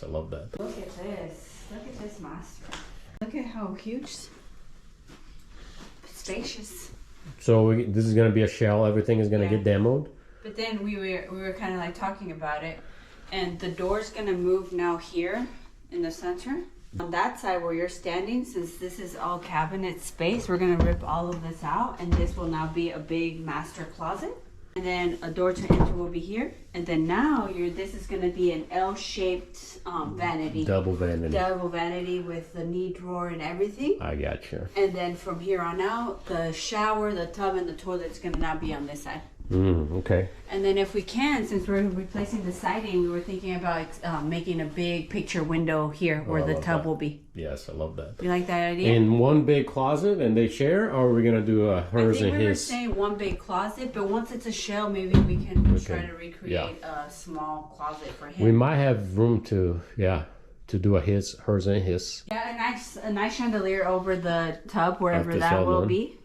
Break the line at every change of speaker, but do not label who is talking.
I love that.
Look at this. Look at this master. Look at how huge. Spacious.
So this is gonna be a shell. Everything is gonna get demoed.
But then we were kind of like talking about it, and the door's gonna move now here in the center. On that side where you're standing, since this is all cabinet space, we're gonna rip all of this out, and this will now be a big master closet. And then a door to enter will be here. And then now this is gonna be an L-shaped vanity.
Double vanity.
Double vanity with the knee drawer and everything.
I got you.
And then from here on out, the shower, the tub, and the toilet's gonna now be on this side.
Okay.
And then if we can, since we're replacing the siding, we were thinking about making a big picture window here where the tub will be.
Yes, I love that.
You like that idea?
In one big closet and they share, or are we gonna do a hers and his?
I think we were saying one big closet, but once it's a shell, maybe we can try to recreate a small closet for him.
We might have room to do a hers and his.
Yeah, a nice chandelier over the tub, wherever that will be.